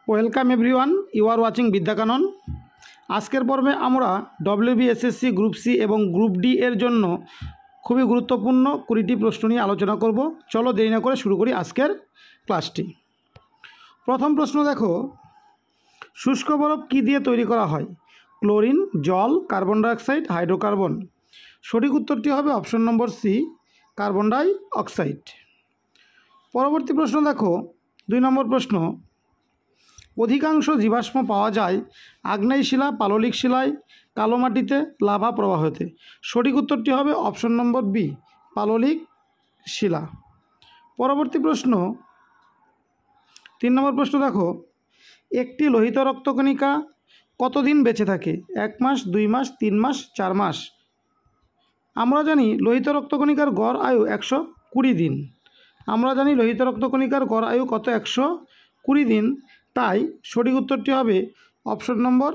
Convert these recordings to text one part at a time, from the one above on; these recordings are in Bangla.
Welcome everyone, you are watching Vidyakanan. আজকের পর্বে আমরা ডব্লিউবিএসএসসি গ্রুপ সি এবং গ্রুপ ডি এর জন্য খুবই গুরুত্বপূর্ণ 20টি প্রশ্ন নিয়ে আলোচনা করব। চলো দেরি না করে শুরু করি আজকের ক্লাসটি। প্রথম প্রশ্ন দেখো, শুষ্ক বরফ কী দিয়ে তৈরি করা হয়? ক্লোরিন, জল, কার্বন ডাইঅক্সাইড, হাইড্রোকার্বন। সঠিক উত্তরটি হবে option number C, carbon die oxide. পরবর্তী প্রশ্ন দেখো, 2 নম্বর প্রশ্ন, অধিকাংশ জীবাশ্ম পাওয়া যায় আগ্নেয় শিলা, পাললিক শিলায়, কালো মাটিতে, লাভা প্রবাহতে। সঠিক উত্তরটি হবে অপশন নম্বর বি, পাললিক শিলা। পরবর্তী প্রশ্ন 3 নম্বর প্রশ্ন দেখো, একটি লোহিত রক্তকণিকা কতদিন বেঁচে থাকে? 1 মাস, 2 মাস, 3 মাস, 4 মাস। আমরা জানি লোহিত রক্তকণিকার গড় আয়ু 120 দিন। আমরা জানি লোহিত রক্তকণিকার গড় আয়ু কত? 120 দিন। তাই সঠিক উত্তরটি হবে অপশন নম্বর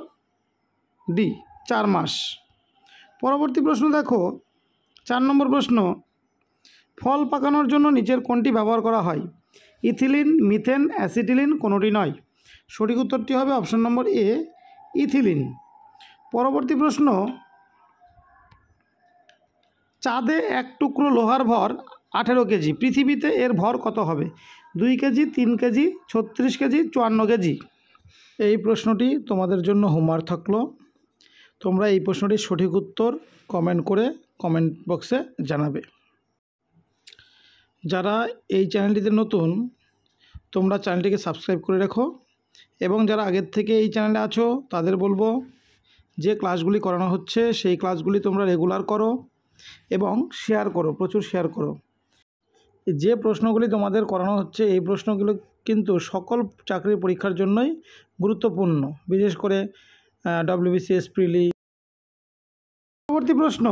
ডি, 4 মাস। পরবর্তী প্রশ্ন দেখো, 4 নম্বর প্রশ্ন, ফল পাকানোর জন্য নিচের কোনটি ব্যবহার করা হয়? ইথিলিন, মিথেন, অ্যাসিটিলিন, কোনোটি নয়। সঠিক উত্তরটি হবে অপশন নম্বর এ, ইথিলিন। পরবর্তী প্রশ্ন, চাঁদে এক টুকরো লোহার ভর 18 কেজি, পৃথিবীতে এর ভর কত হবে? 2 কেজি, 3 কেজি, 36 কেজি, 54 কেজি। এই প্রশ্নটি তোমাদের জন্য হোমওয়ার্ক থাকলো। তোমরা এই প্রশ্নটির সঠিক উত্তর কমেন্ট করে কমেন্ট বক্সে জানাবে। যারা এই চ্যানেলটিতে নতুন, তোমরা চ্যানেলটিকে সাবস্ক্রাইব করে রাখো, এবং যারা আগের থেকে এই চ্যানেলে আছো তাদের বলবো যে ক্লাসগুলি করানো হচ্ছে সেই ক্লাসগুলি তোমরা রেগুলার করো এবং শেয়ার করো, প্রচুর শেয়ার করো। যে প্রশ্নগুলি তোমাদের করানো হচ্ছে এই প্রশ্নগুলো কিন্তু সকল চাকরির পরীক্ষার জন্যই গুরুত্বপূর্ণ, বিশেষ করে ডব্লিউবিসিএস, প্রিলি। পরবর্তী প্রশ্ন,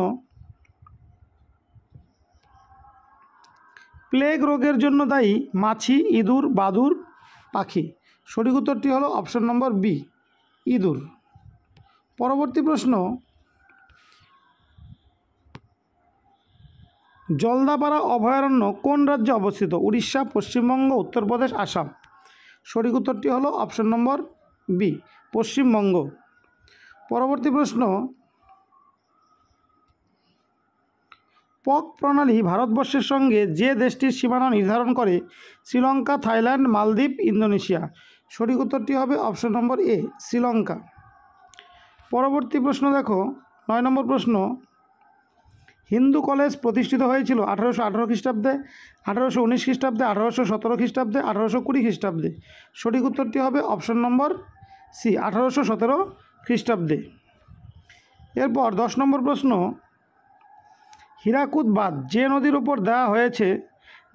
প্লেগ রোগের জন্য দায়ী মাছি, ইঁদুর, বাদুড়, পাখি। সঠিক উত্তরটি হলো অপশন নম্বর বি, ইঁদুর। পরবর্তী প্রশ্ন, জলদাপাড়া অভয়ারণ্য কোন রাজ্যে অবস্থিত? উড়িষ্যা, পশ্চিমবঙ্গ, উত্তরপ্রদেশ, আসাম। সঠিক উত্তরটি হলো অপশন নম্বর বি, পশ্চিমবঙ্গ। পরবর্তী প্রশ্ন, পক প্রণালী ভারতবর্ষের সঙ্গে যে দেশটির সীমানা নির্ধারণ করে? শ্রীলঙ্কা, থাইল্যান্ড, মালদ্বীপ, ইন্দোনেশিয়া। সঠিক উত্তরটি হবে অপশন নম্বর এ, শ্রীলঙ্কা। পরবর্তী প্রশ্ন দেখো, 9 নম্বর প্রশ্ন, হিন্দু কলেজ প্রতিষ্ঠিত হয়েছিল 1818 খ্রিস্টাব্দে, 1819 খ্রিস্টাব্দে, 1817 খ্রিস্টাব্দে, 1820 খ্রিস্টাব্দে। সঠিক উত্তরটি হবে অপশন নম্বর সি, 1817 খ্রিস্টাব্দে। এরপর 10 নম্বর প্রশ্ন, হীরাকুদ বাঁধ যে নদীর উপর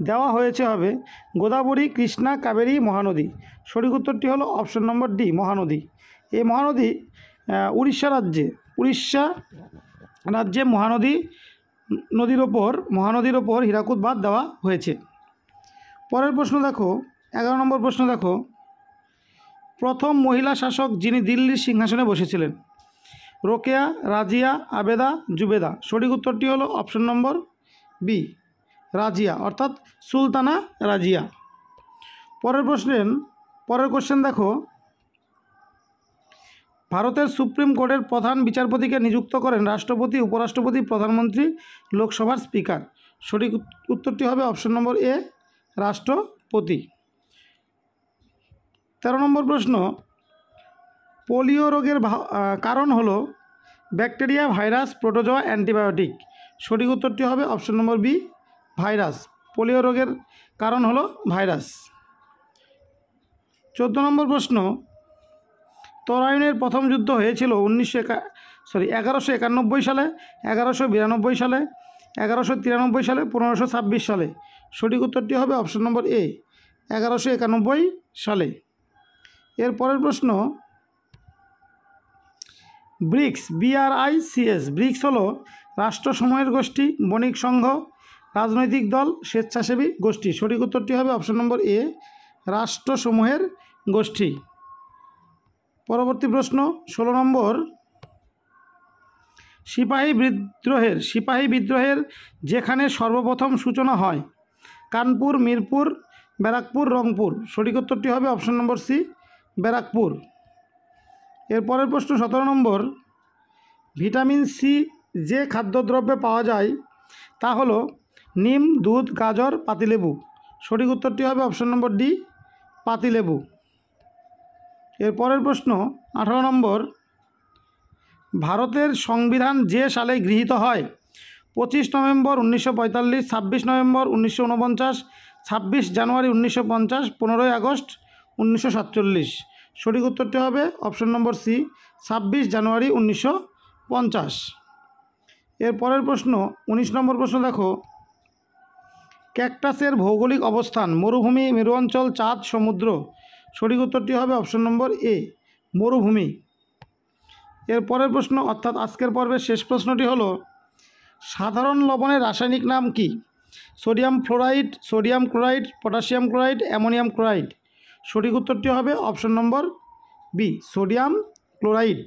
দেওয়া হয়েছে হবে গোদাবরী, কৃষ্ণা, কাবেরী, মহানদী। সঠিক উত্তরটি হলো অপশন নম্বর ডি, মহানদী। এই মহানদী উড়িষ্যা রাজ্যে মহানদীর ওপর হীরাকুদ বাঁধ দেওয়া হয়েছে। পরের প্রশ্ন দেখো, 11 নম্বর প্রশ্ন দেখো, প্রথম মহিলা শাসক যিনি দিল্লির সিংহাসনে বসেছিলেন? রোকেয়া, রাজিয়া, আবেদা, জুবেদা। সঠিক উত্তরটি হলো অপশন নম্বর বি, রাজিয়া, অর্থাৎ সুলতানা রাজিয়া। পরের কোশ্চেন দেখো, ভারতের সুপ্রিম কোর্টের প্রধান বিচারপতিকে নিযুক্ত করেন রাষ্ট্রপতি, উপরাষ্ট্রপতি, প্রধানমন্ত্রী, লোকসভার স্পিকার। সঠিক উত্তরটি হবে অপশন নম্বর এ, রাষ্ট্রপতি। 13 নম্বর প্রশ্ন, পোলিও রোগের কারণ হলো ব্যাকটেরিয়া, ভাইরাস, প্রোটোজোয়া, অ্যান্টিবায়োটিক। সঠিক উত্তরটি হবে option number B, virus. Polio রোগের কারণ হলো ভাইরাস। 14 নম্বর প্রশ্ন, তরাইনের প্রথম যুদ্ধ হয়েছিল 1191 সালে, 1192 সালে, 1193 সালে, 1526 সালে। সঠিক উত্তরটি হবে অপশন নম্বর এ, 1191 সালে। এর পরের প্রশ্ন, ব্রিক্স, BRICS, ব্রিক্স হলো রাষ্ট্রসমূহের গোষ্ঠী, বণিক সংঘ, রাজনৈতিক দল, স্বেচ্ছাসেবী গোষ্ঠী। সঠিক উত্তরটি হবে অপশন নম্বর এ, রাষ্ট্রসমূহের গোষ্ঠী। পরবর্তী প্রশ্ন 16 নম্বর, সিপাহী বিদ্রোহের যেখানে সর্বপ্রথম সূচনা হয়? কানপুর, মিরপুর, ব্যারাকপুর, রংপুর। সঠিক উত্তরটি হবে অপশন নম্বর সি, ব্যারাকপুর। এরপরের প্রশ্ন 17 নম্বর, ভিটামিন সি যে খাদ্যদ্রব্যে পাওয়া যায় তা হলো নিম, দুধ, গাজর, পাতিলেবু। সঠিক উত্তরটি হবে অপশন নম্বর ডি, পাতিলেবু। এরপরের প্রশ্ন 18 নম্বর, ভারতের সংবিধান যে সালে গৃহীত হয় 25 নভেম্বর 1945, 26 নভেম্বর 1949, 26 জানুয়ারি 1950, 15 আগস্ট 1947। সঠিক উত্তরটি হবে অপশন নম্বর সি, 26 জানুয়ারি 1950। এরপরের প্রশ্ন 19 নম্বর প্রশ্ন দেখো, ক্যাকটাসের ভৌগোলিক অবস্থান মরুভূমি, মেরু অঞ্চল, চাঁদ, সমুদ্র। সঠিক উত্তরটি হবে অপশন নম্বর এ, মরুভূমি। এরপরের প্রশ্ন অর্থাৎ আজকের পর্বের শেষ প্রশ্নটি হলো, সাধারণ লবণের রাসায়নিক নাম কি? Sodium fluoride, sodium chloride, potassium chloride, ammonium chloride. সঠিক উত্তরটি হবে option number B, sodium chloride.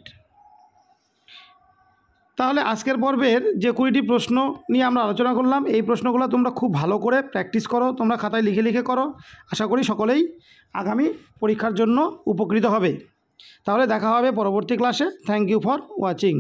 তাহলে আজকের পর্বের যে 20টি প্রশ্ন নিয়ে আমরা আলোচনা করলাম, এই প্রশ্নগুলো তোমরা খুব ভালো করে প্র্যাকটিস করো, তোমরা খাতায় লিখে লিখে করো। আশা করি সকলেই আগামী পরীক্ষার জন্য উপকৃত হবে। তাহলে দেখা হবে পরবর্তী ক্লাসে। Thank you for watching.